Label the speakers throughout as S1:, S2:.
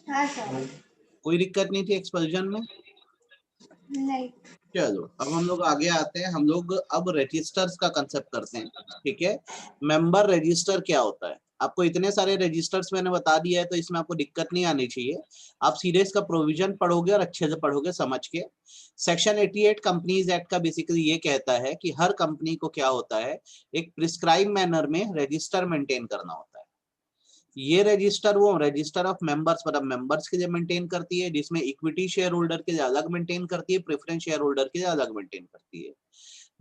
S1: हाँ सर।
S2: कोई दिक्कत नहीं थी एक्सपल्जन में?
S1: नहीं।
S2: चलो अब हम लोग आगे आते हैं, हम लोग अब रजिस्टर्स का कंसेप्ट करते हैं। ठीक है, मेंबर रजिस्टर क्या होता है? आपको इतने सारे रजिस्टर्स मैंने बता दिया है तो इसमें आपको दिक्कत नहीं आनी चाहिए। आप सीधे इसका प्रोविजन पढ़ोगे और अच्छे से पढ़ोगे समझ के। सेक्शन 88 कंपनीज एक्ट का बेसिकली ये कहता है कि हर कंपनी को क्या होता है, एक प्रिस्क्राइब मैनर में रजिस्टर मेंटेन करना होता है। ये रजिस्टर वो रजिस्टर ऑफ मेंबर्स मतलब मेंबर्स के लिए मेंटेन करती है, जिसमें इक्विटी शेयर होल्डर के लिए अलग मेंटेन करती है, प्रेफरेंस शेयर होल्डर के लिए अलग मेंटेन करती है।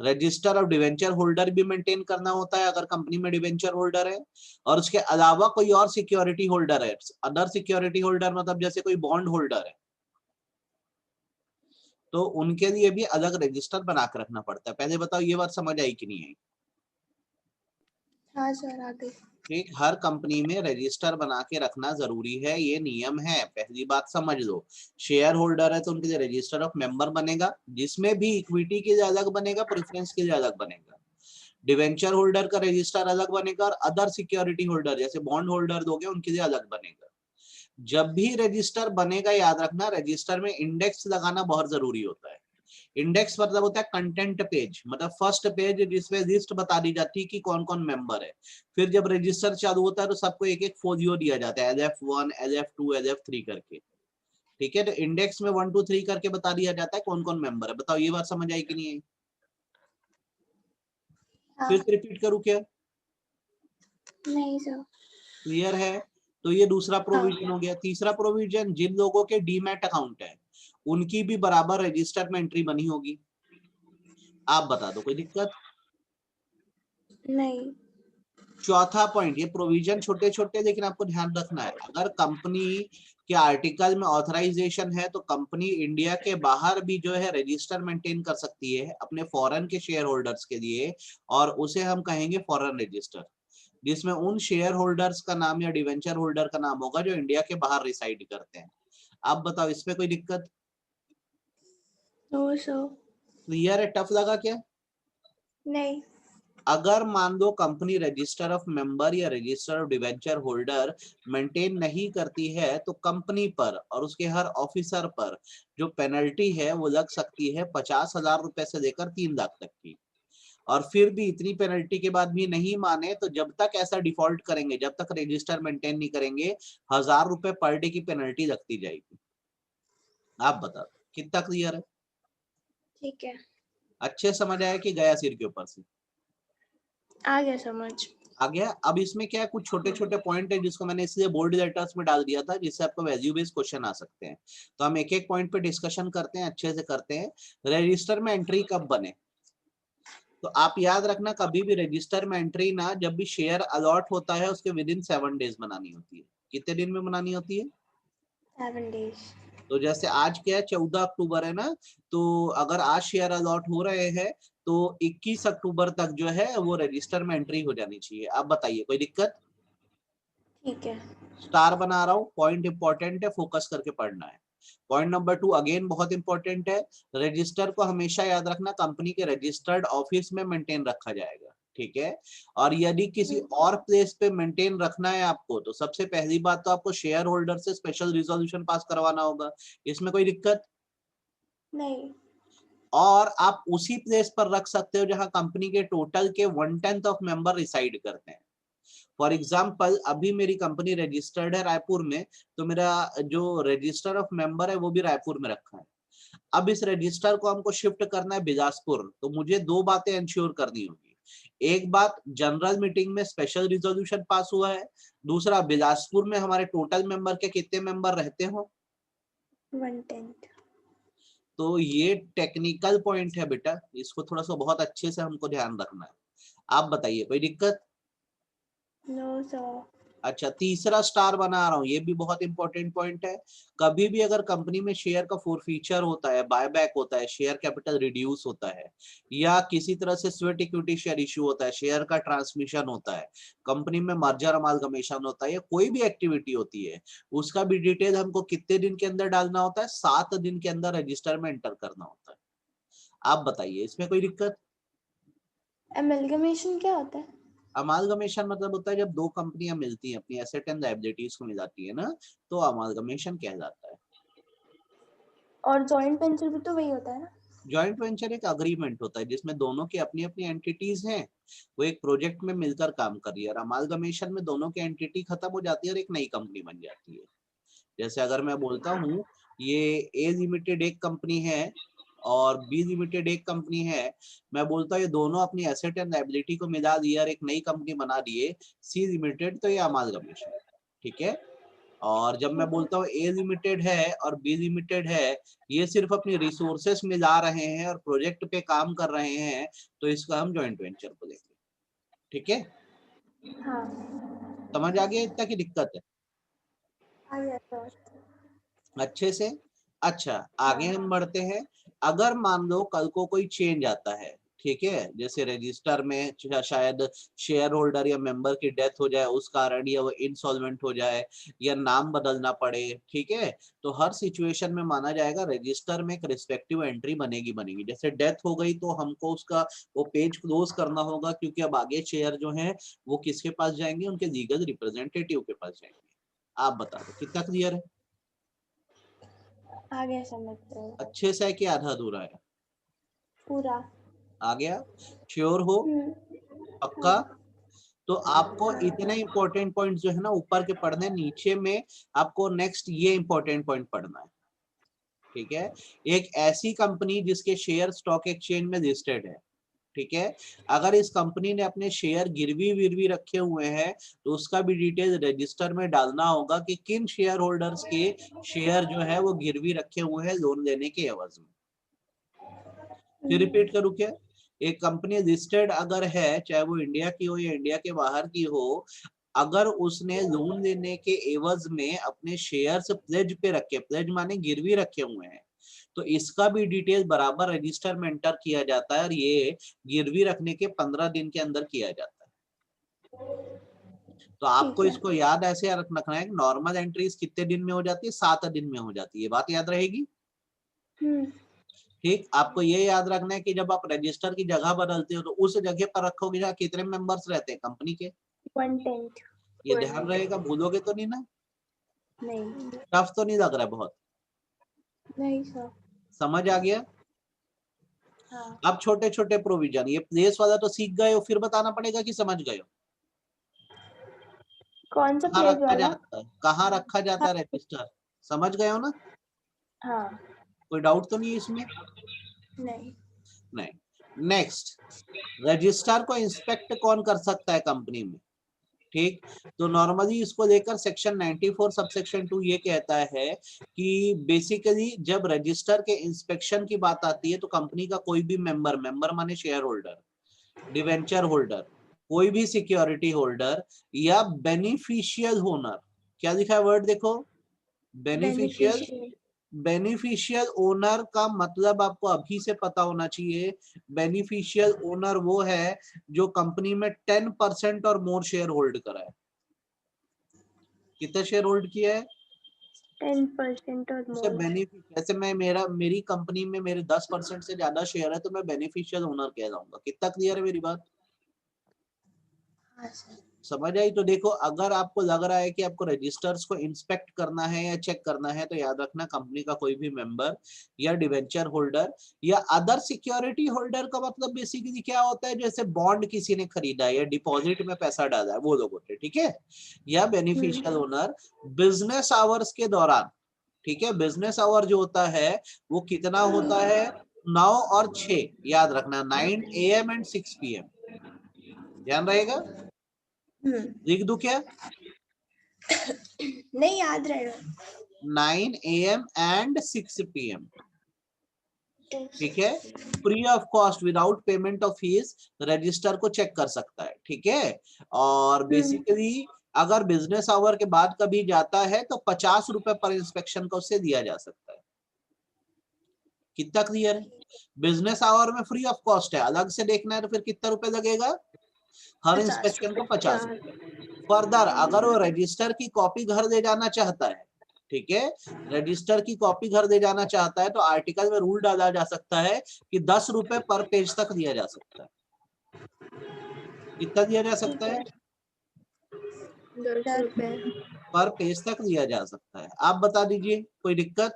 S2: रजिस्टर ऑफ डिवेंचर होल्डर भी मेंटेन करना होता है अगर कंपनी में डिवेंचर होल्डर है, और उसके अलावा कोई और सिक्योरिटी होल्डर है, अदर सिक्योरिटी होल्डर मतलब जैसे कोई बॉन्ड होल्डर है, तो उनके लिए भी अलग रजिस्टर बना के रखना पड़ता है। पहले बताओ ये बात समझ आई कि नहीं आई?
S1: हाँ सर, आगे।
S2: ठीक, हर कंपनी में रजिस्टर बना के रखना जरूरी है, ये नियम है, पहली बात समझ लो। शेयर होल्डर है तो उनके लिए रजिस्टर ऑफ मेंबर बनेगा, जिसमें भी इक्विटी के लिए अलग बनेगा, प्रेफरेंस के लिए अलग बनेगा। डिवेंचर होल्डर का रजिस्टर अलग बनेगा, और अदर सिक्योरिटी होल्डर जैसे बॉन्ड होल्डर हो गए उनके लिए अलग बनेगा। जब भी रजिस्टर बनेगा याद रखना, रजिस्टर में इंडेक्स लगाना बहुत जरूरी होता है। इंडेक्स मतलब होता है कंटेंट पेज, मतलब फर्स्ट पेज जिसमें लिस्ट बता दी जाती है कि कौन कौन मेंबर है। फिर जब रजिस्टर चालू होता है तो सबको एक एक फोलियो दिया जाता है, LF1 LF2 LF3 करके। ठीक है, तो इंडेक्स में 1 2 3 करके बता दिया जाता है कौन कौन मेंबर है। बताओ ये बात समझ आई कि नहीं आई?
S1: हाँ।
S2: फिर से रिपीट करूं क्या?
S1: नहीं सर।
S2: क्लियर है? तो ये दूसरा
S1: हाँ।
S2: प्रोविजन हो गया। तीसरा प्रोविजन, जिन लोगों के डीमैट अकाउंट है उनकी भी बराबर रजिस्टर में एंट्री बनी होगी। आप बता दो, कोई दिक्कत?
S1: नहीं।
S2: चौथा पॉइंट, ये प्रोविजन छोटे छोटे लेकिन आपको ध्यान रखना है, अगर कंपनी के आर्टिकल में ऑथराइजेशन है तो कंपनी इंडिया के बाहर भी जो है रजिस्टर मेंटेन कर सकती है अपने फॉरेन के शेयर होल्डर्स के लिए, और उसे हम कहेंगे फॉरेन रजिस्टर, जिसमें उन शेयर होल्डर्स का नाम या डिवेंचर होल्डर का नाम होगा जो इंडिया के बाहर रिसाइड करते हैं। आप बताओ इसमें कोई दिक्कत?
S1: No sir.
S2: क्लियर है? टफ लगा क्या?
S1: नहीं।
S2: अगर मान लो कंपनी रजिस्टर ऑफ मेंबर या register of debenture holder maintain नहीं करती है तो कंपनी पर और उसके हर ऑफिसर पर जो पेनल्टी है वो लग सकती है 50,000 रुपए से लेकर 3 लाख तक की। और फिर भी इतनी पेनल्टी के बाद भी नहीं माने तो जब तक ऐसा डिफॉल्ट करेंगे, जब तक रजिस्टर मेंटेन नहीं करेंगे, 1,000 रुपए पर डे की पेनल्टी लगती जाएगी। आप बता दो कितना क्लियर है?
S1: ठीक है।
S2: अच्छे समझ आया कि गया सिर के ऊपर से?
S1: आ गया समझ।
S2: आ गया। अब इसमें क्या है, कुछ छोटे छोटे पॉइंट है जिसको मैंने इसलिए बोल्ड लेटर्स में डाल दिया था जिससे आपको वैल्यू बेस्ड क्वेश्चन आ सकते हैं। तो हम एक एक पॉइंट पे डिस्कशन करते हैं, अच्छे से करते हैं। रजिस्टर में एंट्री कब बने? तो आप याद रखना, कभी भी रजिस्टर में एंट्री ना, जब भी शेयर अलॉट होता है उसके विद इन 7 डेज बनानी होती है। कितने दिन में बनानी होती है?
S1: 7 days।
S2: तो जैसे आज क्या है, 14 अक्टूबर है ना, तो अगर आज शेयर अलॉट हो रहे हैं तो 21 अक्टूबर तक जो है वो रजिस्टर में एंट्री हो जानी चाहिए। आप बताइए कोई दिक्कत?
S1: ठीक है।
S2: स्टार बना रहा हूं, पॉइंट इंपॉर्टेंट है, फोकस करके पढ़ना है। पॉइंट नंबर 2 अगेन बहुत इंपॉर्टेंट है, रजिस्टर को हमेशा याद रखना कंपनी के रजिस्टर्ड ऑफिस में मेंटेन रखा जाएगा। ठीक है, और यदि किसी और प्लेस पे मेंटेन रखना है आपको तो सबसे पहली बात तो आपको शेयर होल्डर से स्पेशल रिजोल्यूशन पास करवाना होगा। इसमें कोई दिक्कत?
S1: नहीं।
S2: और आप उसी प्लेस पर रख सकते हो जहां कंपनी के टोटल के 1/10 ऑफ मेंबर रिसाइड करते हैं। फॉर एग्जाम्पल अभी मेरी कंपनी रजिस्टर्ड है रायपुर में, तो मेरा जो रजिस्टर ऑफ मेंबर है वो भी रायपुर में रखा है। अब इस रजिस्टर को हमको शिफ्ट करना है बिलासपुर, तो मुझे दो बातें इंश्योर करनी होगी। एक बात, जनरल मीटिंग में स्पेशल रिजोल्यूशन पास हुआ है। दूसरा, बिलासपुर में हमारे टोटल मेंबर के कितने मेंबर रहते हो।
S1: 1/10।
S2: तो ये टेक्निकल पॉइंट है बेटा, इसको थोड़ा सा बहुत अच्छे से हमको ध्यान रखना है। आप बताइए कोई दिक्कत?
S1: No sir.
S2: अच्छा, तीसरा स्टार बना रहा हूं, ये भी बहुत इंपॉर्टेंट पॉइंट है। कभी भी अगर कंपनी में शेयर का फोरफीचर होता है, बायबैक होता है, शेयर कैपिटल रिड्यूस होता है, या किसी तरह से स्वेट इक्विटी शेयर इश्यू होता है, शेयर का ट्रांसमिशन होता है, कंपनी में मर्जर अमालगमेशन होता है, या कोई भी एक्टिविटी होती है, उसका भी डिटेल हमको कितने दिन के अंदर डालना होता है? 7 दिन के अंदर रजिस्टर में एंटर करना होता है। आप बताइए इसमें कोई दिक्कत?
S1: एमलगमेशन क्या होता है?
S2: अमालगमेशन मतलब होता है जब दो कंपनियां मिलती हैं, अपनी एसेट एंड लायबिलिटीज को मिलाती है ना, तो अमालगमेशन कहलाता है।
S1: और जॉइंट वेंचर भी तो वही होता है ना?
S2: जॉइंट वेंचर एक अग्रीमेंट होता है जिसमें दोनों की अपनी अपनी एंटिटीज हैं, वो एक प्रोजेक्ट में मिलकर काम कर रही है। और अमालगमेशन में दोनों की एंटिटी खत्म हो जाती है और एक नई कंपनी बन जाती है। जैसे अगर मैं बोलता हूँ ये ए लिमिटेड एक कंपनी है और बी लिमिटेड एक कंपनी है, मैं बोलता हूँ ये दोनों अपनी एसेट एंड लायबिलिटी को मिला दिए और एक नई कंपनी बना दिए सी लिमिटेड, तो ये अमालगमेशन, ठीक है। और जब मैं बोलता हूँ ए लिमिटेड है और बी लिमिटेड है, ये सिर्फ अपनी रिसोर्सेस मिला रहे हैं और प्रोजेक्ट पे काम कर रहे हैं, तो इसका हम जॉइंट वेंचर बोलेंगे, ठीक है।
S1: हाँ,
S2: समझ आ गया इतना की दिक्कत है?
S1: आ गया सर।
S2: अच्छे से। अच्छा, आगे
S1: हाँ।
S2: हम बढ़ते हैं। अगर मान लो कल को कोई चेंज आता है, ठीक है, जैसे रजिस्टर में शायद शेयर होल्डर या मेंबर की डेथ हो जाए उस कारण, या वो इंसॉल्वेंट हो जाए, या नाम बदलना पड़े, ठीक है, तो हर सिचुएशन में माना जाएगा रजिस्टर में एक रिस्पेक्टिव एंट्री बनेगी। जैसे डेथ हो गई तो हमको उसका वो पेज क्लोज करना होगा, क्योंकि अब आगे शेयर जो है वो किसके पास जाएंगे, उनके लीगल रिप्रेजेंटेटिव के पास जाएंगे। आप बता दो कितना क्लियर है?
S1: आ गया समझ रहे हो?
S2: अच्छे से है कि आधा अधूरा है?
S1: पूरा।
S2: आ गया? श्योर हो? पक्का?
S1: हाँ।
S2: तो आपको
S1: हाँ।
S2: इतने इंपॉर्टेंट पॉइंट जो है ना ऊपर के पढ़ने, नीचे में आपको नेक्स्ट ये इंपॉर्टेंट पॉइंट पढ़ना है, ठीक है। एक ऐसी कंपनी जिसके शेयर स्टॉक एक्सचेंज में लिस्टेड है, ठीक है, अगर इस कंपनी ने अपने शेयर गिरवी विरवी रखे हुए हैं तो उसका भी डिटेल रजिस्टर में डालना होगा कि किन शेयर होल्डर्स के शेयर जो है वो गिरवी रखे हुए हैं लोन लेने के एवज में। फिर रिपीट करूं क्या? एक कंपनी लिस्टेड अगर है, चाहे वो इंडिया की हो या इंडिया के बाहर की हो, अगर उसने लोन लेने के एवज में अपने शेयर्स प्लेज पे रखे, प्लेज माने गिरवी रखे हुए हैं, तो इसका भी डिटेल बराबर रजिस्टर में एंटर किया जाता है और ये गिरवी रखने के 15 दिन के अंदर किया जाता है। तो आपको
S1: ठीक है।
S2: इसको याद ऐसे रखना है कि नॉर्मल एंट्रीज कितने दिन में हो जाती है, 7 दिन में हो जाती है। बात याद रहेगी?
S1: हम्म।
S2: ठीक, आपको ये याद रखना है कि जब आप रजिस्टर की जगह बदलते हो तो उस जगह पर रखोगे जहाँ कितने मेंबर्स रहते हैं कंपनी के,
S1: 1/10।
S2: ये ध्यान रहेगा, भूलोगे तो नहीं ना?
S1: नहीं।
S2: टफ तो नहीं लग रहा है बहुत?
S1: नहीं सर।
S2: समझ आ गया?
S1: हाँ।
S2: अब छोटे छोटे प्रोविजन, ये प्लेस वाला तो सीख गए हो, फिर बताना पड़ेगा कि समझ गए हो?
S1: कौन सा
S2: कहाँ
S1: प्लेस
S2: रखा
S1: वाला?
S2: जाता है, कहाँ रखा जाता
S1: हाँ।
S2: है रजिस्टर, समझ गए हो ना?
S1: हाँ।
S2: कोई डाउट तो नहीं है इसमें?
S1: नहीं।
S2: नहीं। नेक्स्ट, रजिस्टर को इंस्पेक्ट कौन कर सकता है कंपनी में? ठीक, तो नॉर्मली इसको लेकर सेक्शन 94 सबसेक्शन 2 ये कहता है कि बेसिकली जब रजिस्टर के इंस्पेक्शन की बात आती है तो कंपनी का कोई भी मेंबर, मेंबर माने शेयर होल्डर, डिवेंचर होल्डर, कोई भी सिक्योरिटी होल्डर या बेनिफिशियल ओनर, क्या लिखा है वर्ड देखो, बेनिफिशियल।
S1: बेनिफिशियरी।
S2: बेनिफिशियल ओनर का मतलब आपको अभी से पता होना चाहिए। बेनिफिशियल ओनर वो है जो कंपनी में 10% और मोर शेयर होल्ड करा है। कितना शेयर होल्ड किया है?
S1: 10% और
S2: उसे
S1: मोर।
S2: बेनिफिट, जैसे मैं मेरी कंपनी में मेरे 10% से ज्यादा शेयर है तो मैं बेनिफिशियल ओनर कहलाऊंगा। कितना क्लियर है मेरी बात?
S1: हाँ सर।
S2: समझ आई? तो देखो, अगर आपको लग रहा है कि आपको रजिस्टर्स को इंस्पेक्ट करना है या चेक करना है, तो याद रखना कंपनी का कोई भी मेंबर या डिवेंचर होल्डर या अदर सिक्योरिटी होल्डर का मतलब बेसिकली क्या होता है, जैसे बॉन्ड किसी ने खरीदा है या डिपॉजिट में पैसा डाला है, वो लोग होते हैं, ठीक है। या बेनिफिशियल ओनर बिजनेस आवर्स के दौरान, ठीक है, बिजनेस आवर जो होता है वो कितना होता है, 9 और 6, याद रखना 9 AM एंड 6 PM, ध्यान रहेगा। लिख दूं क्या?
S1: नहीं याद रहेगा।
S2: 9 AM एंड 6 PM, ठीक है। Free of cost without payment of fees register को चेक कर सकता है, ठीक है। और बेसिकली अगर बिजनेस आवर के बाद कभी जाता है तो 50 रुपए पर इंस्पेक्शन का उससे दिया जा सकता है। कितना क्लियर है? बिजनेस आवर में फ्री ऑफ कॉस्ट है, अलग से देखना है तो फिर कितना रुपए लगेगा? हर
S1: 50
S2: इंस्पेक्शन को
S1: रुपए
S2: 50
S1: चार।
S2: रुपए। फर्दर अगर वो रजिस्टर की कॉपी घर ले जाना चाहता है, ठीक है, रजिस्टर की कॉपी घर ले जाना चाहता है तो आर्टिकल में रूल डाला जा सकता है कि 10 रुपए पर पेज तक दिया जा सकता है। कितना दिया जा सकता है?
S1: 10 रुपए।
S2: पर पेज तक दिया जा सकता है। आप बता दीजिए, कोई दिक्कत?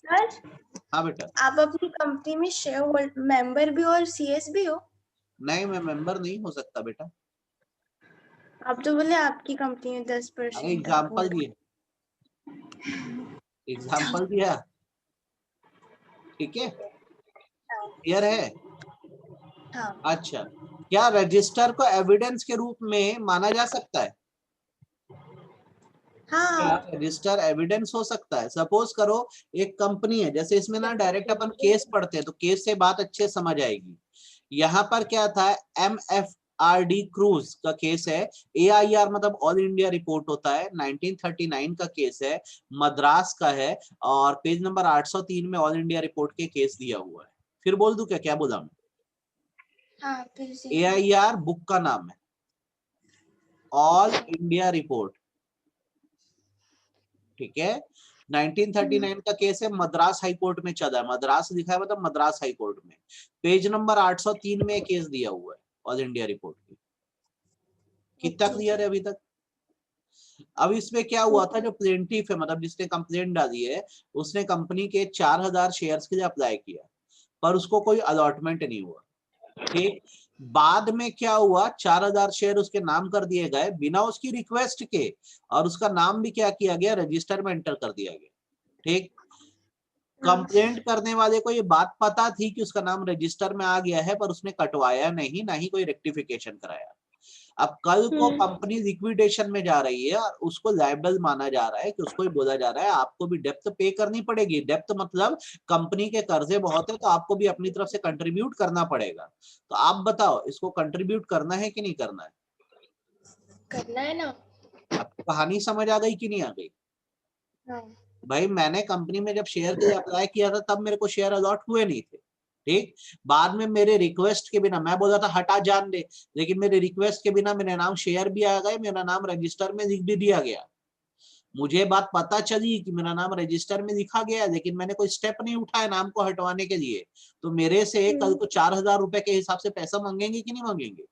S1: सर,
S2: हाँ बेटा।
S1: आप अपनी कंपनी में शेयर होल्डर मेंबर भी हो और सीएस भी हो?
S2: नहीं, मैं मेंबर नहीं हो सकता बेटा।
S1: आप तो बोले आपकी कंपनी में
S2: अरे
S1: 10%
S2: एग्जाम्पल दिए, एग्जाम्पल दिया, ठीक है, क्लियर है?
S1: हाँ।
S2: अच्छा, क्या रजिस्टर को एविडेंस के रूप में माना जा सकता है? क्या
S1: हाँ।
S2: रजिस्टर एविडेंस हो सकता है? सपोज करो एक कंपनी है, जैसे इसमें ना डायरेक्ट अपन केस पढ़ते हैं तो केस से बात अच्छे समझ आएगी। यहाँ पर क्या था, MFRD क्रूज का केस है। AIR मतलब ऑल इंडिया रिपोर्ट होता है, 1939 का केस है, मद्रास का है, और पेज नंबर 803 में ऑल इंडिया रिपोर्ट के केस दिया हुआ है। फिर बोल दूं क्या, क्या बोला मैं?
S1: हाँ, फिर से।
S2: AIR बुक का नाम है, ऑल इंडिया रिपोर्ट, ठीक है। 1939 का केस है, मद्रास हाई कोर्ट में चला है, मद्रास लिखा है मतलब मद्रास हाई कोर्ट में, पेज नंबर 803 में केस दिया हुआ है ऑल इंडिया रिपोर्ट की। कितना क्लियर है अभी तक? अब इसमें क्या हुआ था, जो प्लेंटिफ है मतलब जिसने कंप्लेंट डाली है, उसने कंपनी के 4000 शेयर्स के लिए अप्लाई किया, पर उसको कोई अलॉटमेंट नहीं हुआ, ठीक। बाद में क्या हुआ, 4000 शेयर उसके नाम कर दिए गए बिना उसकी रिक्वेस्ट के, और उसका नाम भी क्या किया गया, रजिस्टर में एंटर कर दिया गया, ठीक। कंप्लेंट करने वाले को ये बात पता थी कि उसका नाम रजिस्टर में आ गया है, पर उसने कटवाया नहीं, ना ही कोई रेक्टिफिकेशन कराया। अब कल को कंपनी लिक्विडेशन में जा रही है और उसको लायबल माना जा रहा है, कि उसको ही बोला जा रहा है आपको भी डेप्थ पे करनी पड़ेगी। डेप्थ मतलब कंपनी के कर्जे बहुत है तो आपको भी अपनी तरफ से कंट्रीब्यूट करना पड़ेगा। तो आप बताओ, इसको कंट्रीब्यूट करना है कि नहीं करना है?
S1: करना है ना।
S2: आपको कहानी समझ आ गई कि नहीं आ गई?
S1: हाँ।
S2: भाई मैंने कंपनी में जब शेयर के लिए अप्लाई किया था तब मेरे को शेयर अलॉट हुए नहीं थे, ठीक। बाद में मेरे रिक्वेस्ट के बिना, मैं बोला था हटा जान दे, लेकिन मेरे रिक्वेस्ट के बिना मेरे नाम शेयर भी आ गए, मेरा नाम रजिस्टर में लिख भी दिया गया। मुझे बात पता चली कि मेरा नाम रजिस्टर में लिखा गया, लेकिन मैंने कोई स्टेप नहीं उठाया नाम को हटवाने के लिए, तो मेरे से कल को 4000 रुपए के हिसाब से पैसा मांगेंगे कि नहीं मांगेंगे?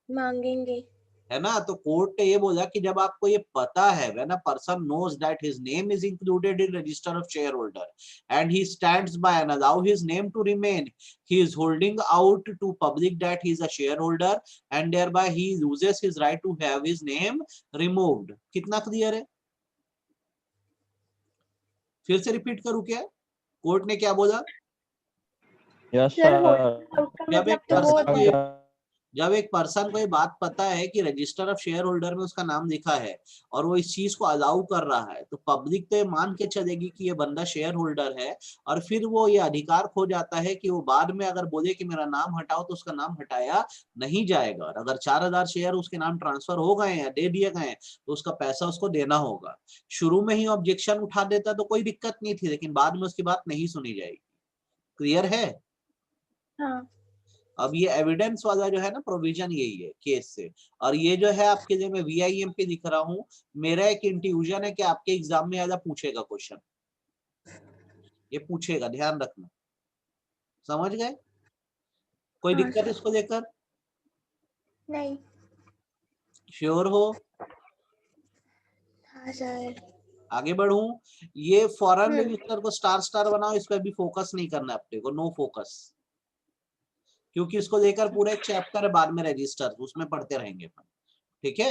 S1: मांगेंगे।
S2: है ना। तो कोर्ट ने ये बोला कि जब आपको ये पता है, when a person knows that his name is included in register of shareholder and he stands by and allow his name to remain, he is holding out to public that he is a shareholder and thereby he loses his right to have his name removed। कितना clear है? फिर से repeat करूं क्या, court ने क्या बोला?
S3: Yes
S1: sir,
S3: sir.
S1: Hold out का
S2: जब
S1: मतलब
S2: एक
S1: तो वो
S2: पर्सन
S1: होता
S2: को
S1: है।
S2: जब एक पर्सन को ये बात पता है कि रजिस्टर ऑफ शेयर होल्डर में उसका नाम लिखा है और वो इस चीज को अलाउ कर रहा है, तो पब्लिक तो ये मान के चलेगी कि ये बंदा शेयर होल्डर है, और फिर वो ये अधिकार खो जाता है कि वो बाद में अगर बोले कि मेरा नाम हटाओ तो उसका नाम हटाया नहीं जाएगा। और अगर 4000 शेयर उसके नाम ट्रांसफर हो गए हैं, दे दिए गए हैं, तो उसका पैसा उसको देना होगा। शुरू में ही ऑब्जेक्शन उठा देता तो कोई दिक्कत नहीं थी, लेकिन बाद में उसकी बात नहीं सुनी जाएगी। क्लियर है?
S1: हाँ।
S2: अब ये एविडेंस वाला जो है ना प्रोविजन, यही है केस से। और ये जो है आपके लिए मैं VIM पे लिख रहा हूँ, मेरा एक इंट्यूजन है कि आपके एग्जाम में ज्यादा पूछेगा क्वेश्चन, ये पूछेगा, ध्यान रखना। समझ गए? कोई
S1: हाँ
S2: दिक्कत
S1: सर।
S2: इसको लेकर?
S1: नहीं।
S2: श्योर हो?
S1: हाँ सर।
S2: आगे बढ़ूं? ये फॉरेन रजिस्टर को स्टार स्टार बनाओ, इस पर भी फोकस नहीं करना अपने को, नो फोकस, क्योंकि इसको लेकर पूरा एक चैप्टर है बाद में रजिस्टर, उसमें पढ़ते रहेंगे अपन, ठीक है।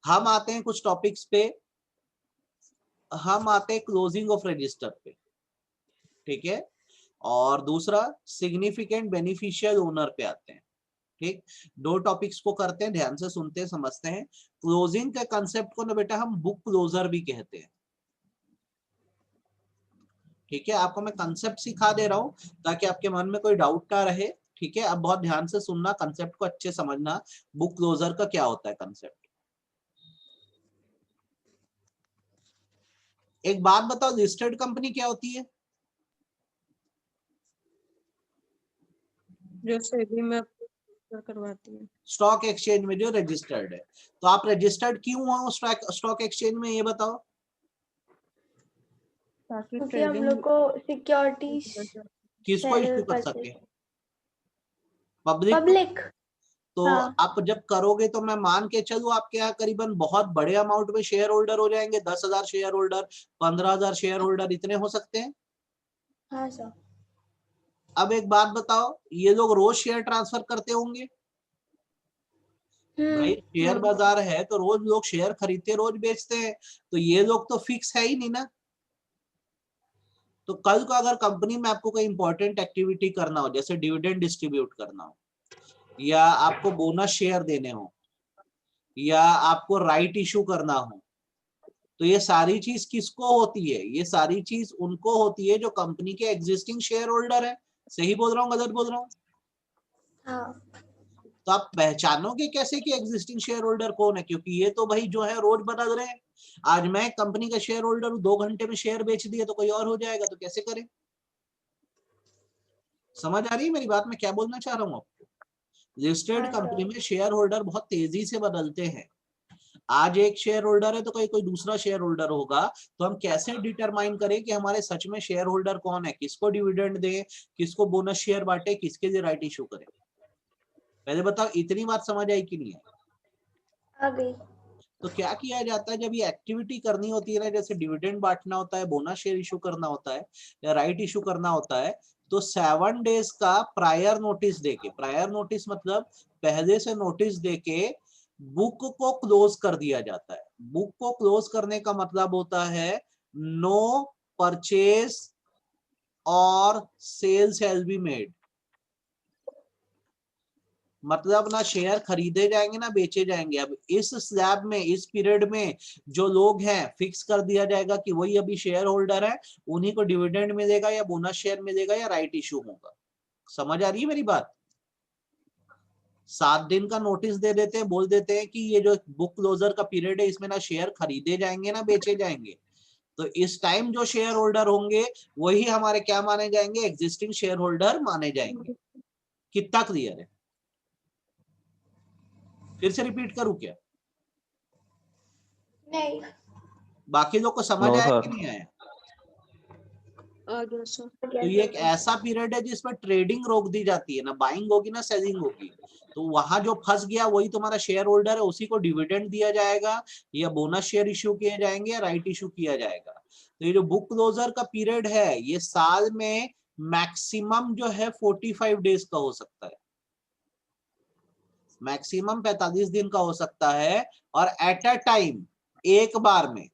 S2: हम आते हैं कुछ टॉपिक्स पे, हम आते हैं क्लोजिंग ऑफ रजिस्टर पे, ठीक है। और दूसरा सिग्निफिकेंट बेनिफिशियल ओनर पे आते हैं, ठीक। दो टॉपिक्स को करते हैं, ध्यान से सुनते हैं, समझते हैं। क्लोजिंग के कंसेप्ट को ना बेटा हम बुक क्लोजर भी कहते हैं, ठीक है। आपको मैं कंसेप्ट सिखा दे रहा हूं ताकि आपके मन में कोई डाउट ना रहे, ठीक है। अब बहुत ध्यान से सुनना, कंसेप्ट को अच्छे समझना, बुक क्लोजर का क्या होता है कंसेप्ट। एक बात बताओ, लिस्टेड कंपनी क्या होती है?
S4: जो सेबी में करवाती है,
S2: स्टॉक एक्सचेंज में जो रजिस्टर्ड है। तो आप रजिस्टर्ड क्यों हो स्टॉक एक्सचेंज में, ये बताओ।
S4: ताकि
S1: क्योंकि हम
S4: ट्रेडिंग
S1: लोग को सिक्योरिटीज
S2: किसको
S1: सेल
S2: इश्यू कर
S1: परचेज।
S2: सके? पब्लिक को?
S1: पब्लिक।
S2: तो
S1: हाँ।
S2: आप जब करोगे तो मैं मान के चलूं आपके यहाँ करीबन बहुत बड़े अमाउंट में शेयर होल्डर हो जाएंगे, 10,000 शेयर होल्डर, 15,000 शेयर होल्डर, इतने हो सकते हैं।
S1: हाँ सर।
S2: अब एक बात बताओ, ये लोग रोज शेयर ट्रांसफर करते होंगे? भाई शेयर बाजार है तो रोज लोग शेयर खरीदते रोज बेचते हैं, तो ये लोग तो फिक्स है ही नहीं ना। तो कल को अगर कंपनी में आपको कोई इंपॉर्टेंट एक्टिविटी करना हो, जैसे डिविडेंड डिस्ट्रीब्यूट करना हो, या आपको बोनस शेयर देने हो, या आपको राइट इशू करना हो, तो ये सारी चीज किसको होती है? ये सारी चीज उनको होती है जो कंपनी के एग्जिस्टिंग शेयर होल्डर है। सही बोल रहा हूँ गलत बोल रहा हूँ?
S1: हाँ।
S2: तो आप पहचानोगे कैसे कि एग्जिस्टिंग शेयर होल्डर कौन है? क्योंकि ये तो भाई जो है रोज बदल रहे हैं। आज मैं कंपनी का शेयर होल्डर हूँ, 2 घंटे में शेयर बेच दिया तो कोई और हो जाएगा, तो कैसे करें? समझ आ रही है मेरी बात? मैं क्या बोलना चाह रहा हूँ आपको? लिस्टेड
S1: हाँ
S2: कंपनी
S1: सर।
S2: में शेयर होल्डर बहुत तेजी से बदलते हैं। आज एक शेयर होल्डर है तो कोई दूसरा शेयर होल्डर होगा, तो हम कैसे डिटरमाइन करें कि हमारे सच में शेयर होल्डर कौन है, किसको डिविडेंड दें, किसको बोनस शेयर बांटे, किसके लिए राइट इशू करें? पहले बताओ, इतनी बात समझ आई कि नहीं आई?
S1: आ गई।
S2: तो क्या किया जाता है, जब ये एक्टिविटी करनी होती है ना, जैसे डिविडेंड बांटना होता है, बोनस शेयर इशू करना होता है, या राइट इशू करना होता है, तो 7 डेज का प्रायर नोटिस देके, प्रायर नोटिस मतलब पहले से नोटिस देके बुक को क्लोज कर दिया जाता है। बुक को क्लोज करने का मतलब होता है नो परचेज और सेल शैल बी मेड। मतलब ना शेयर खरीदे जाएंगे ना बेचे जाएंगे। अब इस स्लैब में, इस पीरियड में जो लोग हैं, फिक्स कर दिया जाएगा कि वही अभी शेयर होल्डर है, उन्हीं को डिविडेंड मिलेगा या बोनस शेयर मिलेगा या राइट इशू होगा। समझ आ रही है मेरी बात? 7 दिन का नोटिस दे देते हैं, बोल देते हैं कि ये जो बुक क्लोजर का पीरियड है इसमें ना शेयर खरीदे जाएंगे ना बेचे जाएंगे। तो इस टाइम जो शेयर होल्डर होंगे वही हमारे क्या माने जाएंगे? एग्जिस्टिंग शेयर होल्डर माने जाएंगे। कितना क्लियर है? फिर से रिपीट करूं क्या?
S1: नहीं।
S2: बाकी लोग को समझ
S3: नो
S2: आया
S3: सर।
S2: कि नहीं आया?
S4: आ गया सर।
S2: तो ये एक ऐसा पीरियड है जिसमें ट्रेडिंग रोक दी जाती है, ना बाइंग होगी ना सेलिंग होगी। तो वहां जो फंस गया वही तुम्हारा शेयर होल्डर है, उसी को डिविडेंड दिया जाएगा, या बोनस शेयर इश्यू किए जाएंगे, या राइट इश्यू किया जाएगा। तो ये जो बुक क्लोजर का पीरियड है, ये साल में मैक्सिमम जो है 45 डेज का हो सकता है, मैक्सिमम 45 दिन का हो सकता है। और एट अ टाइम, एक बार में,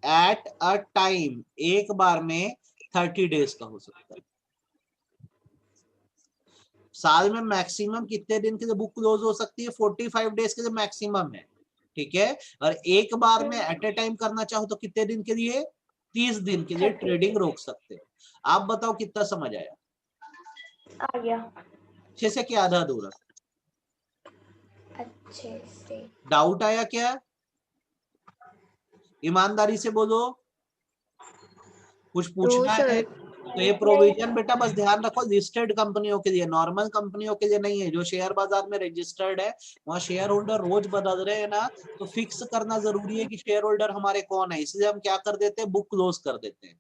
S2: एट अ टाइम एक बार में 30 डेज का हो सकता है। साल में मैक्सिमम कितने दिन के लिए बुक क्लोज हो सकती है? 45 डेज के लिए मैक्सिमम है, ठीक है। और एक बार में एट ए टाइम करना चाहो तो कितने दिन के लिए? 30 दिन के लिए ट्रेडिंग रोक सकते हो। आप बताओ कितना समझ आया?
S1: आ गया।
S2: अच्छे से क्या आधा अधूरा?
S1: अच्छे से।
S2: डाउट आया क्या? ईमानदारी से बोलो, कुछ पूछना है? तो ये प्रोविजन बेटा बस ध्यान रखो, लिस्टेड कंपनियों के लिए, नॉर्मल कंपनियों के लिए नहीं है। जो शेयर बाजार में रजिस्टर्ड है, वहां शेयर होल्डर रोज बदल रहे हैं ना, तो फिक्स करना जरूरी है कि शेयर होल्डर हमारे कौन है। इसलिए हम क्या कर देते हैं? बुक क्लोज कर देते हैं,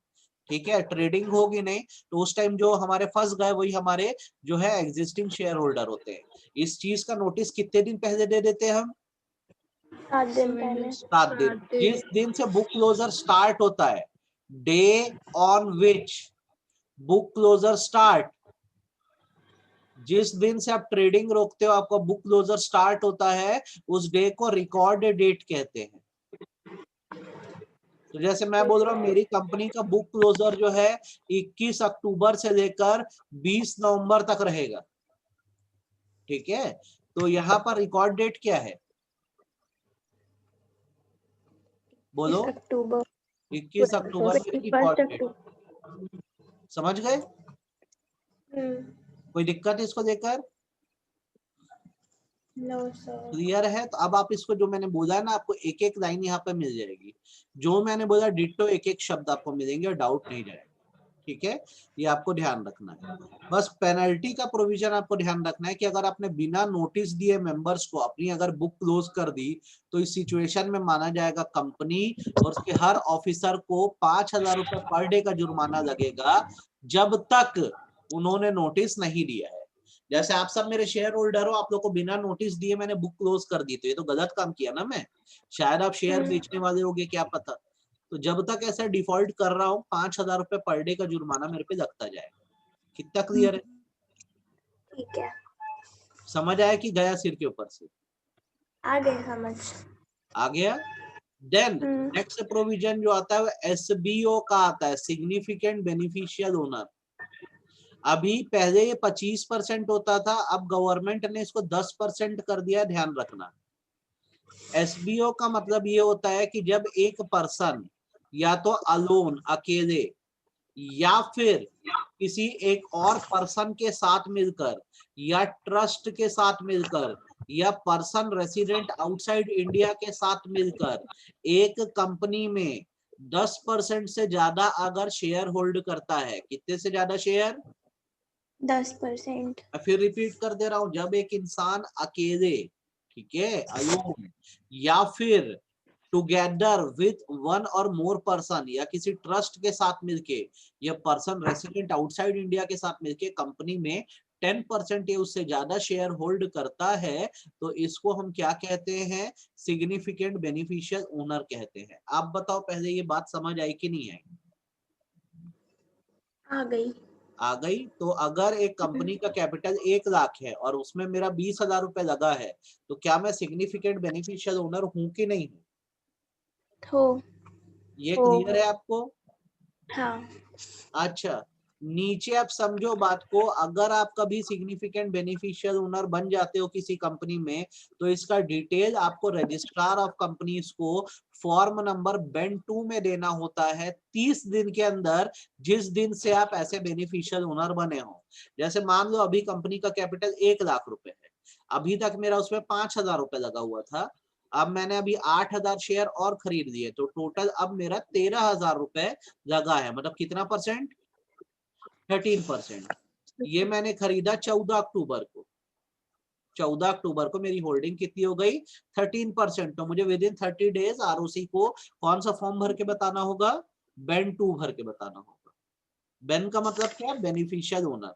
S2: ठीक है। ट्रेडिंग होगी नहीं तो उस टाइम जो हमारे फंस गए वही हमारे जो है एग्जिस्टिंग शेयर होल्डर होते हैं। इस चीज का नोटिस कितने दिन पहले दे देते हैं हम?
S1: 7 दिन पहले।
S2: 7 दिन। जिस दिन से बुक क्लोजर स्टार्ट होता है, day on which book closure start, जिस दिन से आप ट्रेडिंग रोकते हो, आपका बुक क्लोजर स्टार्ट होता है, उस डे को रिकॉर्ड डेट कहते हैं। तो जैसे मैं बोल रहा हूँ, मेरी कंपनी का बुक क्लोजर जो है 21 अक्टूबर से लेकर 20 नवंबर तक रहेगा, ठीक है। तो यहाँ पर रिकॉर्ड डेट क्या है? बोलो।
S1: 21 अक्टूबर।
S2: 21 अक्टूबर में रिकॉर्ड
S1: 21
S2: डेट।
S1: अक्टूबर।
S2: समझ गए? कोई दिक्कत इसको लेकर?
S1: No sir.
S2: क्लियर है? तो अब आप इसको, जो मैंने बोला है ना, आपको एक एक लाइन यहाँ पे मिल जाएगी। जो मैंने बोला डिट्टो एक एक शब्द आपको मिलेंगे और डाउट नहीं जाएगा, ठीक है। ये आपको ध्यान रखना है। बस पेनल्टी का प्रोविजन आपको ध्यान रखना है कि अगर आपने बिना नोटिस दिए मेंबर्स को अपनी अगर बुक क्लोज कर दी, तो इस सिचुएशन में माना जाएगा कंपनी और उसके हर ऑफिसर को 5,000 रुपए पर डे का जुर्माना लगेगा, जब तक उन्होंने नोटिस नहीं दिया है। जैसे आप सब मेरे शेयर होल्डर हो, आप लोग को बिना नोटिस दिए मैंने बुक क्लोज कर दी, तो ये तो गलत काम किया ना मैं। शायद आप शेयर बेचने वाले होगे, क्या पता। तो जब तक ऐसा डिफॉल्ट कर रहा हूँ 5,000 रुपए पर डे का जुर्माना मेरे पे लगता जाएगा। कितना क्लियर है?
S1: ठीक है,
S2: समझ आया कि गया सिर के ऊपर से?
S1: आ गए समझ।
S2: आ गया। देन नेक्स्ट प्रोविजन जो आता है वो एसबीओ का आता है, सिग्निफिकेंट बेनिफिशियल ओनर। अभी पहले ये 25% होता था, अब गवर्नमेंट ने इसको 10% कर दिया, ध्यान रखना। एसबीओ का मतलब ये होता है कि जब एक पर्सन या तो अलोन अकेले या फिर किसी एक और पर्सन के साथ मिलकर या ट्रस्ट के साथ मिलकर या पर्सन रेसिडेंट आउटसाइड इंडिया के साथ मिलकर एक कंपनी में 10% से ज्यादा अगर शेयर होल्ड करता है, कितने से ज्यादा शेयर?
S1: 10%।
S2: फिर रिपीट कर दे रहा हूं, जब एक इंसान अकेले, ठीक है, अलोन या फिर टुगेदर विथ वन और मोर पर्सन या किसी ट्रस्ट के साथ मिलके या पर्सन रेसिडेंट आउटसाइड इंडिया के साथ मिलके कंपनी में 10% या उससे ज्यादा शेयर होल्ड करता है, तो इसको हम क्या कहते हैं? सिग्निफिकेंट बेनिफिशियल ओनर कहते हैं। आप बताओ पहले ये बात समझ आई कि नहीं आई?
S1: आ गई।
S2: आ गई। तो अगर एक कंपनी का कैपिटल 1 लाख है और उसमें मेरा 20,000 रुपए लगा है, तो क्या मैं सिग्निफिकेंट बेनिफिशियल ओनर हूं कि नहीं हूं?
S1: हो।
S2: ये क्लियर है आपको?
S1: हाँ।
S2: अच्छा, नीचे आप समझो बात को। अगर आप कभी सिग्निफिकेंट बेनिफिशियल ओनर बन जाते हो किसी कंपनी में, तो इसका डिटेल आपको रजिस्ट्रार ऑफ कंपनीज को फॉर्म नंबर बेन 2 में देना होता है 30 दिन के अंदर, जिस दिन से आप ऐसे बेनिफिशियल ओनर बने हो। जैसे मान लो अभी कंपनी का कैपिटल 1 लाख रुपए है, अभी तक मेरा उसमें 5,000 रुपए लगा हुआ था, अब मैंने अभी 8,000 शेयर और खरीद लिए, तो टोटल अब मेरा 13,000 रुपए लगा है। मतलब कितना परसेंट? 13%। ये मैंने खरीदा 14 अक्टूबर को। 14 अक्टूबर को मेरी होल्डिंग कितनी हो गई? 13%। तो मुझे विद इन 30 डेज आरओसी को कौन सा फॉर्म भर के बताना होगा? बेन 2 भर के बताना होगा। बेन का मतलब क्या? Beneficial owner.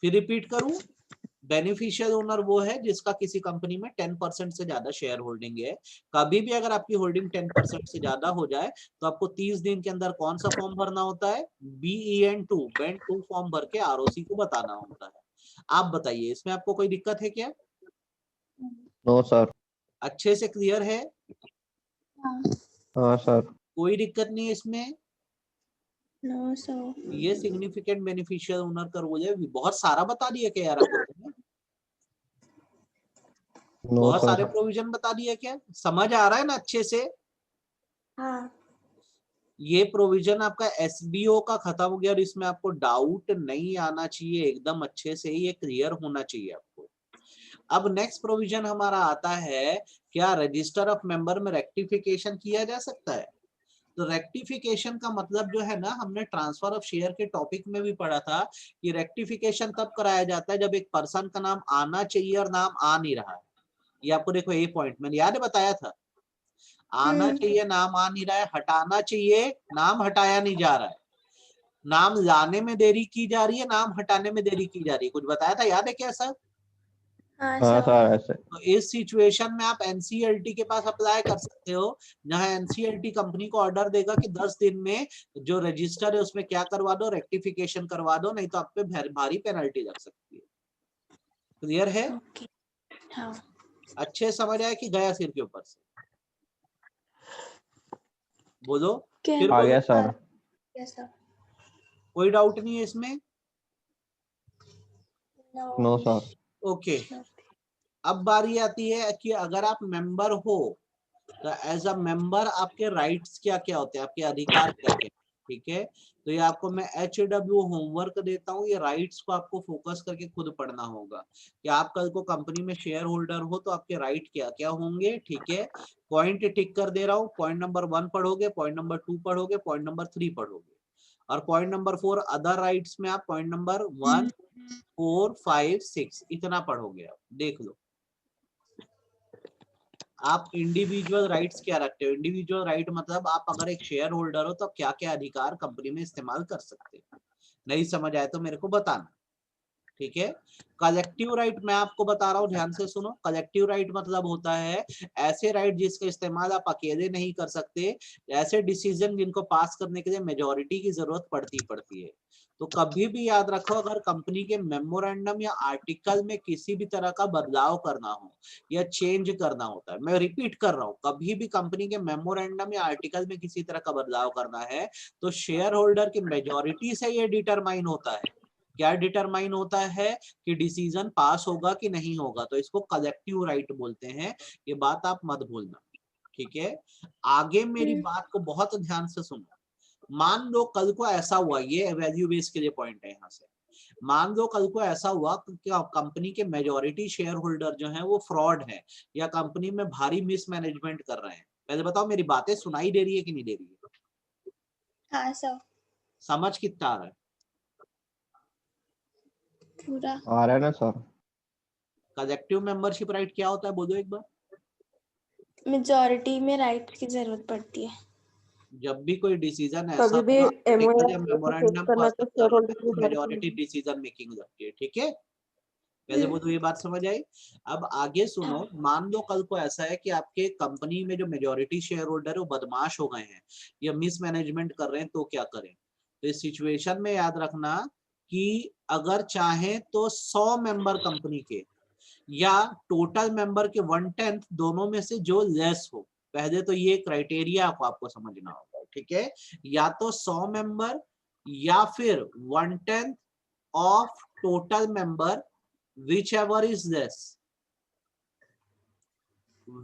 S2: फिर रिपीट करूं, बेनिफिशियल ओनर वो है जिसका किसी कंपनी में 10% से ज्यादा शेयर होल्डिंग है। कभी भी अगर आपकी होल्डिंग 10% से ज्यादा हो जाए, तो आपको 30 दिन के अंदर कौन सा फॉर्म भरना होता है? BEN2 बेन 2 फॉर्म भर के आरओसी को बताना होता है। आप बताइए, इसमें आपको कोई दिक्कत है क्या?
S3: No sir.
S2: अच्छे से क्लियर है?
S3: हाँ सर।
S2: कोई दिक्कत नहीं है इसमें?
S1: No sir.
S2: ये सिग्निफिकेंट बेनिफिशियल ओनर का रूल है। बहुत सारा बता दिया क्या यार आप लोगों ने?
S3: नो
S2: बहुत
S3: सर।
S2: सारे प्रोविजन बता दिए क्या? समझ आ रहा है ना अच्छे से?
S1: हाँ।
S2: ये प्रोविजन आपका एसबीओ का खत्म हो गया और इसमें आपको डाउट नहीं आना चाहिए, एकदम अच्छे से ये क्लियर होना चाहिए आपको। अब नेक्स्ट प्रोविजन हमारा आता है, क्या रजिस्टर ऑफ मेंबर में रेक्टिफिकेशन किया जा सकता है? तो रेक्टिफिकेशन का मतलब जो है ना, हमने ट्रांसफर ऑफ शेयर के टॉपिक में भी पढ़ा था कि रेक्टिफिकेशन तब कराया जाता है जब एक पर्सन का नाम आना चाहिए और नाम आ नहीं रहा है। ये आपको देखो, ये पॉइंट मैंने याद है बताया था। आना चाहिए, नाम आ नहीं रहा है। हटाना चाहिए, नाम हटाया नहीं जा रहा है। नाम लाने में देरी की जा रही है, नाम हटाने में देरी की जा रही है। कुछ बताया था, याद है क्या सर?
S1: हाँ
S3: हाँ
S1: सर।
S3: सर ऐसे।
S2: तो इस सिचुएशन में आप एनसीएलटी के पास अप्लाई कर सकते हो, जहां एनसीएलटी कंपनी को ऑर्डर देगा कि 10 दिन में जो रजिस्टर है उसमें क्या करवा दो? रेक्टिफिकेशन करवा दो, नहीं तो आप पे भारी पेनल्टी लग सकती है। क्लियर है?
S1: ओके। हाँ।
S2: अच्छे समझ आया कि गया सिर के ऊपर से? बोलो, फिर
S3: आ
S2: बोलो।
S3: गया सर।
S1: Yes sir.
S2: कोई डाउट नहीं है इसमें?
S3: No sir.
S2: ओके। अब बारी आती है कि अगर आप मेंबर हो, तो एज अ मेंबर आपके राइट्स क्या क्या होते हैं, आपके अधिकार क्या क्या? ठीक है, तो ये आपको मैं HW होमवर्क देता हूँ। ये राइट्स को आपको फोकस करके खुद पढ़ना होगा कि आप कल को कंपनी में शेयर होल्डर हो तो आपके राइट क्या क्या होंगे। ठीक है, पॉइंट टिक कर दे रहा हूँ। पॉइंट नंबर 1 पढ़ोगे, पॉइंट नंबर 2 पढ़ोगे, पॉइंट नंबर 3 पढ़ोगे, और पॉइंट नंबर 4 अदर राइट्स में आप पॉइंट नंबर 1, 4, 5, 6 इतना पढ़ोगे। आप देख लो, आप इंडिविजुअल राइट्स क्या रखते हो। इंडिविजुअल राइट मतलब आप अगर एक शेयर होल्डर हो तो क्या क्या अधिकार कंपनी में इस्तेमाल कर सकते हो। नहीं समझ आए तो मेरे को बताना। ठीक है। कलेक्टिव राइट मैं आपको बता रहा हूँ, ध्यान से सुनो। कलेक्टिव राइट मतलब होता है ऐसे राइट जिसका इस्तेमाल आप अकेले नहीं कर सकते, ऐसे डिसीजन जिनको पास करने के लिए मेजोरिटी की जरूरत पड़ती है। तो कभी भी याद रखो, अगर कंपनी के मेमोरेंडम या आर्टिकल में किसी भी तरह का बदलाव करना हो या चेंज करना होता है, मैं रिपीट कर रहा हूँ, कभी भी कंपनी के मेमोरेंडम या आर्टिकल में किसी तरह का बदलाव करना है तो शेयर होल्डर की मेजोरिटी से ये डिटरमाइन होता है। क्या डिटरमाइन होता है कि डिसीजन पास होगा कि नहीं होगा, तो इसको कलेक्टिव राइट बोलते हैं। ये बात आप मत भूलना, ठीक है। आगे मेरी बात को बहुत ध्यान से सुनो। मान लो कल को ऐसा हुआ, ये वैल्यू बेस के लिए पॉइंट है यहाँ से। मान लो कल को ऐसा हुआ कि कंपनी के मेजॉरिटी शेयर होल्डर जो हैं वो फ्रॉड है या कंपनी में भारी मिसमैनेजमेंट कर रहे हैं। पहले बताओ मेरी बातें सुनाई दे रही है कि नहीं दे रही है?
S1: हाँ सर।
S2: समझ कितना आ रहा है?
S1: पूरा
S3: आ रहा है ना सर?
S2: कलेक्टिव मेंबरशिप राइट क्या होता है, बोलो एक बार।
S1: मेजॉरिटी में राइट की जरूरत पड़ती है।
S2: जब भी कोई डिसीजन ऐसा
S4: कभी भी
S2: होगा,
S4: MOU
S2: या
S4: को फेस
S2: मेमोरेंडम
S4: करना
S2: पास
S4: तो शेयर
S2: करने
S4: होल्डर
S2: में
S4: की
S2: तो
S4: अथॉरिटी
S2: मेजॉरिटी
S4: होगी।
S2: डिसीजन मेकिंग लगती है, ठीक है। पहले वो तो ये बात समझ आई। अब आगे सुनो। मान लो कल को ऐसा है कि आपके कंपनी में जो मेजॉरिटी शेयर होल्डर है वो बदमाश हो गए हैं या मिसमैनेजमेंट कर रहे हैं, तो क्या करें। तो इस सिचुएशन में याद रखना कि अगर चाहे तो 100 मेंबर कंपनी के या टोटल मेंबर के 1/10 दोनों में से जो लेस हो। पहले तो ये क्राइटेरिया आपको समझना होगा, ठीक है। या तो 100 मेंबर या फिर 1/10 of total member, whichever is less,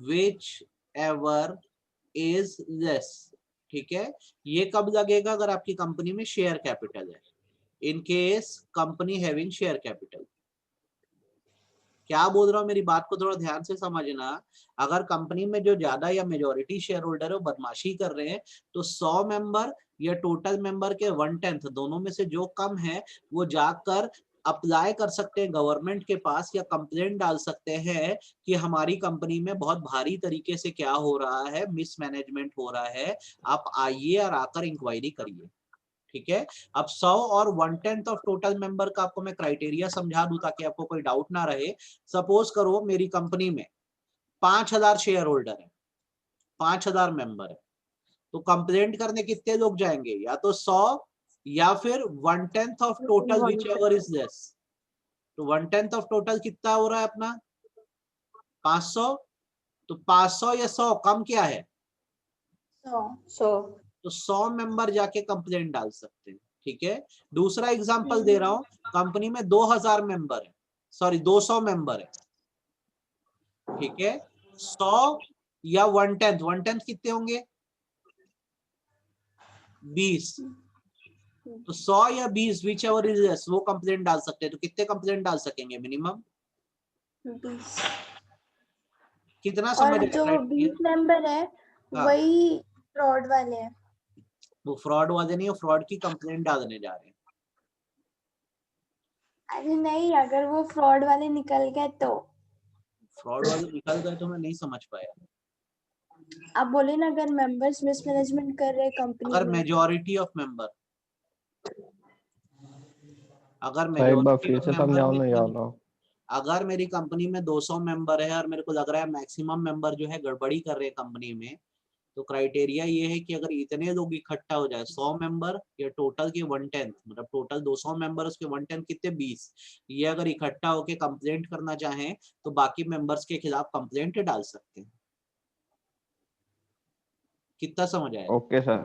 S2: whichever is less, ठीक है। ये कब लगेगा? अगर आपकी कंपनी में शेयर कैपिटल है, in case company having share capital. क्या बोल रहा हूँ, मेरी बात को थोड़ा ध्यान से समझना। अगर कंपनी में जो ज्यादा या मेजोरिटी शेयर होल्डर है वो बदमाशी कर रहे हैं, तो 100 मेंबर या टोटल मेंबर के 1/10 दोनों में से जो कम है वो जाकर अप्लाई कर सकते हैं गवर्नमेंट के पास या कंप्लेंट डाल सकते हैं कि हमारी कंपनी में बहुत भारी तरीके से क्या हो रहा है, मिसमैनेजमेंट हो रहा है, आप आइए और आकर इंक्वायरी करिए, ठीक है। अब 100 और 1/10 ऑफ टोटल मेंबर का आपको मैं क्राइटेरिया समझा दूं ताकि आपको कोई डाउट ना रहे। सपोज करो मेरी कंपनी में 5000 शेयर होल्डर है, 5000 मेंबर है, तो कंप्लेंट करने कितने लोग जाएंगे? या तो 100 या फिर 1/10 of total, which ever is less. तो 1/10 ऑफ टोटल कितना हो रहा है अपना? 500। तो 500 या 100 कम क्या है?
S1: 100।
S2: तो 100 मेंबर जाके कंप्लेंट डाल सकते हैं, ठीक है। दूसरा एग्जांपल दे रहा हूं, कंपनी में 2000 मेंबर है, सॉरी 200 मेंबर है, ठीक है। 100 या 1/10 कितने होंगे? 20। तो 100 या 20 विच एवर इज लेस, वो कंप्लेंट डाल सकते हैं। तो कितने कंप्लेंट डाल सकेंगे मिनिमम?
S1: 20।
S2: कितना
S1: और
S2: समझ
S1: जो
S2: आया?
S1: 20 मेंबर है
S2: हाँ,
S1: वही फ्रॉड वाले हैं।
S2: वो फ्रॉड वाले नहीं, वो फ्रॉड की कंप्लेंट डालने जा रहे हैं।
S1: अरे नहीं, अगर वो फ्रॉड वाले निकल गए तो।
S2: फ्रॉड वाले निकल गए तो मैं नहीं समझ पाया।
S1: आप बोले ना, अगर मेंबर्स मिसमैनेजमेंट कर रहे कंपनी
S2: अगर
S1: में।
S2: मेजॉरिटी ऑफ मेंबर, अगर
S3: सर एक बार
S2: मेजॉरिटी
S3: फिर
S2: ऑफ
S3: से
S2: मेंबर
S3: समझाओ ना यार।
S2: में, अगर मेरी कंपनी में 200 मेंबर है और मेरे को लग रहा है मैक्सिमम मेंबर जो है गड़बड़ी कर रहे हैं कंपनी में, तो क्राइटेरिया ये है कि अगर इतने लोग इकट्ठा हो जाए, 100 मेंबर या टोटल के 1/10, मतलब टोटल 200 मेंबर, उसके 1/10 कितने? 20। ये अगर इकट्ठा होके कंप्लेंट करना चाहें तो बाकी मेंबर्स के खिलाफ कंप्लेंट डाल सकते हैं। कितना समझ आया?
S3: ओके सर,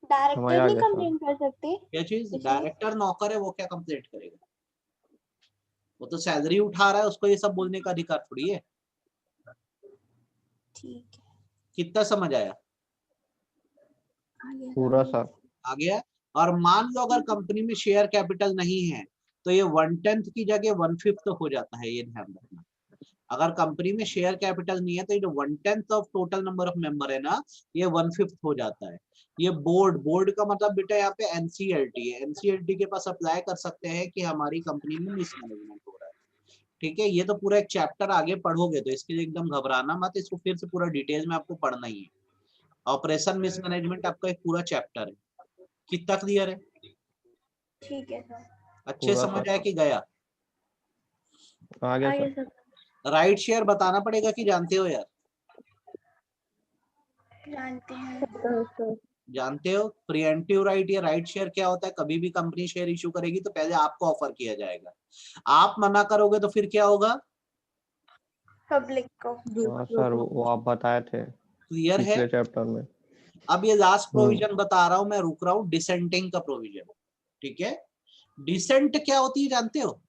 S3: समझ
S1: डायरेक्टर
S3: आ
S1: नहीं
S3: गया सर।
S1: कंप्लेंट कर सकते?
S2: क्या चीज?
S1: इसमें
S2: डायरेक्टर नौकर है, वो क्या कंप्लेंट करेगा? वो तो सैलरी उठा रहा है, उसको ये सब बोलने का अधिकार थोड़ी है।
S1: ठीक है,
S2: कितना समझ आया?
S1: आ गया
S3: पूरा
S1: समझ।
S3: सर।
S2: आ गया। और मान लो अगर कंपनी में शेयर कैपिटल नहीं है तो ये 1/10 की जगह 1/5 हो जाता है, ये ध्यान रखना। अगर कंपनी में शेयर कैपिटल नहीं है तो ये जो 1/10 of total number of member है ना, ये 1/5 हो जाता है। ये बोर्ड का मतलब बेटा यहाँ पे एनसीएलटी है, एनसीएलटी के पास अप्लाई कर सकते हैं कि हमारी कंपनी में मिसमैनेजमेंट हो रहा है, ठीक है। ये तो पूरा एक चैप्टर आगे पढ़ोगे तो इसके लिए एकदम घबराना मत, इसको फिर से पूरा डिटेल में आपको पढ़ना ही है। ऑपरेशन मिसमैनेजमेंट आपका एक पूरा चैप्टर है। कितना क्लियर है?
S1: ठीक है सर।
S2: अच्छे
S3: पूरा
S2: समझ आया
S3: सर।
S2: कि गया?
S3: आ गया
S1: आगे
S3: सर।
S1: सर।
S2: राइट शेयर बताना पड़ेगा कि जानते हो यार?
S1: जानते हैं।
S4: सर
S2: जानते हो प्रिएम्प्टिव राइट या राइट शेयर क्या होता है? कभी भी कंपनी शेयर इशू करेगी तो पहले आपको ऑफर किया जाएगा, आप मना करोगे तो फिर क्या होगा?
S1: पब्लिक को।
S3: हाँ सर, वो आप बताए थे
S2: क्लियर है?
S3: पिछले चैप्टर में।
S2: अब ये लास्ट प्रोविजन बता रहा हूं मैं, रुक रहा हूं, डिसेंटिंग का प्रोविजन। ठीक है, डिसेंट क्या होती है जानते हो?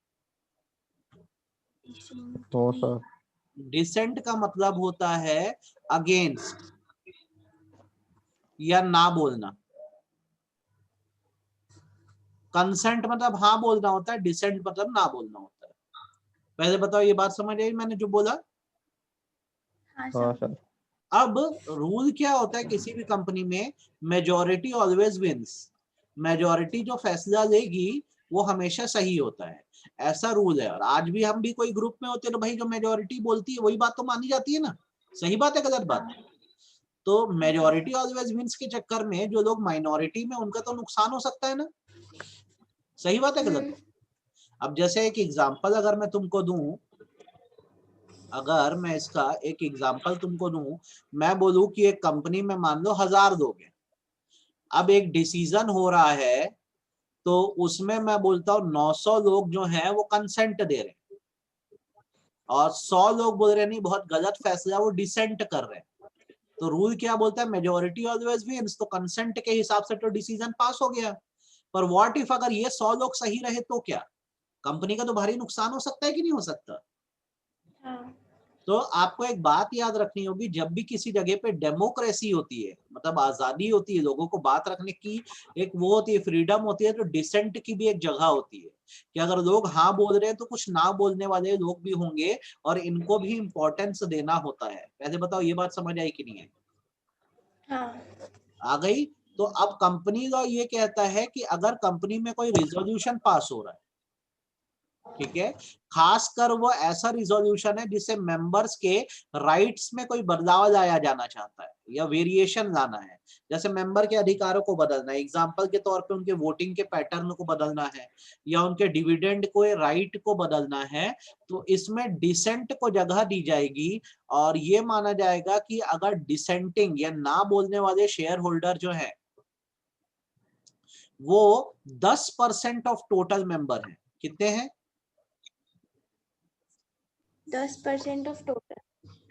S3: No sir.
S2: डिसेंट का मतलब होता है अगेंस्ट या ना बोलना। कंसेंट मतलब हाँ बोलना होता है, डिसेंट मतलब ना बोलना होता है। पहले बताओ ये बात समझ आई मैंने जो बोला?
S1: हाँ
S3: हाँ
S1: सर।
S3: सर।
S2: अब रूल क्या होता है किसी भी कंपनी में? Majority always wins. मेजॉरिटी जो फैसला लेगी वो हमेशा सही होता है, ऐसा रूल है। और आज भी हम भी कोई ग्रुप में होते हैं तो भाई जो मेजॉरिटी बोलती है वही बात तो मानी जाती है ना। सही बात है गलत बात है? तो मेजॉरिटी ऑलवेज विंस के चक्कर में जो लोग माइनॉरिटी में, उनका तो नुकसान हो सकता है ना। सही बात है गलत? अब जैसे एक एग्जांपल अगर मैं तुमको दूं, अगर मैं इसका एक एग्जांपल तुमको दूं, मैं बोलूं कि एक कंपनी में मान लो 1000 लोग हैं, अब एक डिसीजन हो रहा है तो उसमें मैं बोलता हूं 900 लोग जो हैं वो कंसेंट दे रहे हैं और 100 लोग बोल रहे हैं नहीं बहुत गलत फैसला, वो डिसेंट कर रहे हैं। तो रूल क्या बोलता है? Majority always wins. तो कंसेंट के हिसाब से तो डिसीजन पास हो गया। पर व्हाट इफ अगर ये 100 लोग सही रहे तो क्या? कंपनी का तो भारी नुकसान हो सकता है कि नहीं हो सकता?
S1: हाँ।
S2: तो आपको एक बात याद रखनी होगी, जब भी किसी जगह पे डेमोक्रेसी होती है, मतलब आजादी होती है लोगों को बात रखने की, एक वो होती है फ्रीडम होती है, तो डिसेंट की भी एक जगह होती है कि अगर लोग हाँ बोल रहे हैं तो कुछ ना बोलने वाले लोग भी होंगे और इनको भी इंपॉर्टेंस देना होता है। पहले बताओ ये बात समझ आई कि नहीं है?
S1: हाँ।
S2: आ गई? तो अब कंपनी लॉ ये कहता है कि अगर कंपनी में कोई रिजोल्यूशन पास हो रहा है, ठीक है, खासकर वो ऐसा रिजोल्यूशन है जिससे मेंबर्स के राइट्स में कोई बदलाव लाया जाना चाहता है या वेरिएशन लाना है, जैसे मेंबर के अधिकारों को बदलना है, एग्जांपल के तौर पे उनके वोटिंग के पैटर्न को बदलना है या उनके डिविडेंड को राइट को बदलना है, तो इसमें डिसेंट को जगह दी जाएगी। और ये माना जाएगा कि अगर डिसेंटिंग या ना बोलने वाले शेयर होल्डर जो है वो 10% ऑफ टोटल मेंबर है। कितने हैं?
S1: 10% ऑफ टोटल।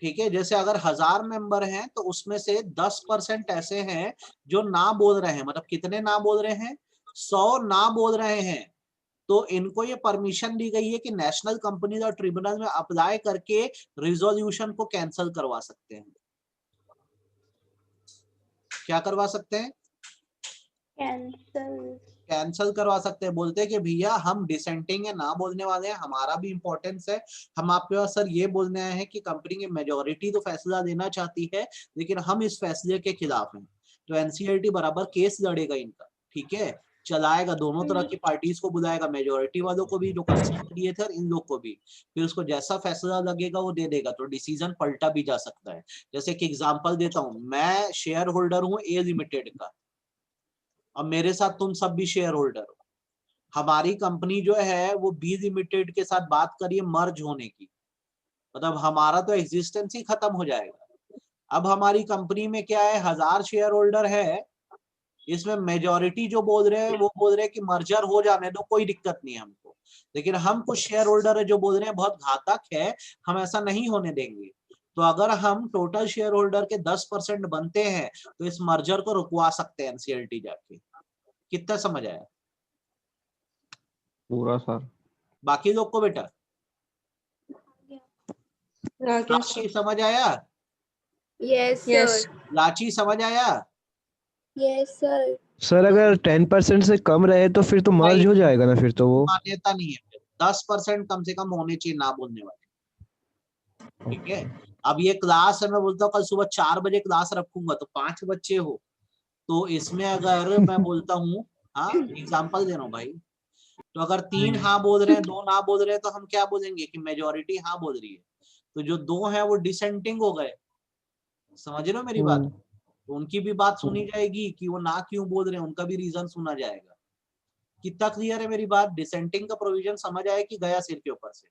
S2: ठीक है, जैसे अगर 1000 मेंबर हैं तो उसमें से 10% ऐसे हैं जो ना बोल रहे हैं। मतलब कितने ना बोल रहे हैं? 100 ना बोल रहे हैं। तो इनको ये परमिशन दी गई है कि नेशनल कंपनी लॉ ट्रिब्यूनल में अप्लाई करके रिजोल्यूशन को कैंसिल करवा सकते हैं। क्या करवा सकते हैं?
S1: कैंसल।
S2: कैंसिल करवा सकते हैं। बोलते हैं कि भैया हम डिसेंटिंग है, ना बोलने वाले हैं, हमारा भी इंपॉर्टेंस है, हम आपके पास सर ये बोलने आए हैं कि कंपनी की मेजोरिटी तो फैसला देना चाहती है लेकिन हम इस फैसले के खिलाफ हैं। तो एनसीएलटी बराबर केस लड़ेगा इनका, ठीक है, चलाएगा, दोनों तरह की पार्टीज को बुलाएगा, मेजोरिटी वालों को भी जो कंसेंट दिए थे और इन लोग को भी, फिर उसको जैसा फैसला लगेगा वो दे देगा। तो डिसीजन पलटा भी जा सकता है। जैसे कि एग्जांपल देता हूं, मैं शेयर होल्डर हूं ए लिमिटेड का और मेरे साथ तुम सब भी शेयर होल्डर हो। हमारी कंपनी जो है वो बी लिमिटेड के साथ बात करिए मर्ज होने की, मतलब हमारा तो एग्जिस्टेंस ही खत्म हो जाएगा। अब हमारी कंपनी में क्या है, 1000 शेयर होल्डर है, इसमें मेजॉरिटी जो बोल रहे हैं वो बोल रहे हैं कि मर्जर हो जाने दो, कोई दिक्कत नहीं है हमको, लेकिन हम कुछ शेयर होल्डर है जो बोल रहे हैं बहुत घातक है, हम ऐसा नहीं होने देंगे। तो अगर हम टोटल शेयर होल्डर के 10% बनते हैं तो इस मर्जर को रुकवा सकते हैं एनसीएलटी जाके। कितना समझ आया?
S3: पूरा सर।
S2: बाकी लोग को बेटा
S4: आ गया
S2: लाची
S4: सर।
S2: समझ आया?
S1: Yes
S4: yes
S1: sir.
S2: लाची समझ आया?
S1: Yes sir.
S5: सर अगर 10% से कम रहे तो फिर तो
S2: नहीं,
S5: मर्ज हो जाएगा ना फिर तो वो।
S2: मान्यता नहीं है। 10% कम से कम होने चाहिए ना बोलने वाले, ठीक है। अब ये क्लास है, मैं बोलता हूँ कल सुबह 4 बजे क्लास रखूंगा तो 5 बच्चे हो, तो इसमें अगर मैं बोलता हूँ, हाँ एग्जाम्पल दे रहा हूँ भाई, तो अगर 3 हाँ बोल रहे हैं 2 ना बोल रहे हैं तो हम क्या बोलेंगे कि मेजोरिटी हाँ बोल रही है, तो जो 2 है वो डिसेंटिंग हो गए। समझ रहे हो मेरी बात? तो उनकी भी बात सुनी जाएगी कि वो ना क्यों बोल रहे हैं, उनका भी रीजन सुना जाएगा। कितना क्लियर है मेरी बात? डिसेंटिंग का प्रोविजन समझ आया कि गया सिर के ऊपर से?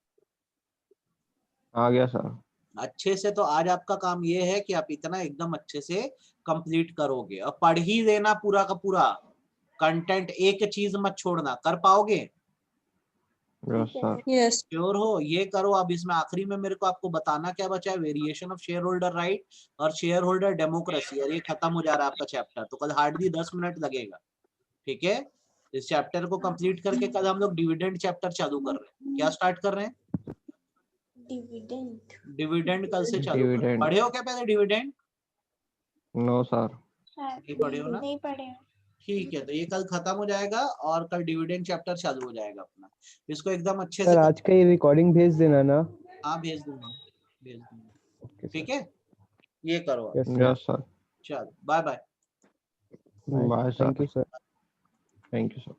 S3: आ गया सर।
S2: अच्छे से। तो आज आपका काम ये है कि आप इतना एकदम अच्छे से कंप्लीट करोगे और पढ़ ही देना पूरा का पूरा कंटेंट, एक चीज मत छोड़ना। कर पाओगे?
S3: Yes sir.
S4: यस।
S2: श्योर हो? ये करो। अब इसमें आखिरी में मेरे को आपको बताना क्या बचा है, variation of share holder right और शेयर होल्डर डेमोक्रेसी, और ये खत्म हो जा रहा है आपका चैप्टर। तो कल हार्डली 10 मिनट लगेगा, ठीक है? इस चैप्टर को कंप्लीट करके कल हम लोग डिविडेंड चैप्टर चालू कर रहे हैं। क्या स्टार्ट कर रहे हैं?
S1: डिविडेंड।
S2: डिविडेंड कल से चालू कर रहे हैं।
S3: डिविडेंड।
S2: पढ़े हो क्या पहले डिविडेंड?
S3: No sir.
S2: नहीं पढ़े हो ना?
S1: नहीं पढ़े।
S2: ठीक है, तो ये कल खत्म हो जाएगा और कल डिविडेंड चैप्टर चालू हो जाएगा अपना। इसको एकदम अच्छे से
S5: सर आज का ये रिकॉर्डिंग भेज देना ना।
S2: हाँ भेज दूंगा, भेज दूंगा।
S5: ओके
S2: ठीक है, ये करो आप।
S5: Yes sir.
S3: Yes sir.
S2: चलो bye bye.
S3: Bye sir.
S5: Thank you sir.
S3: Thank you sir.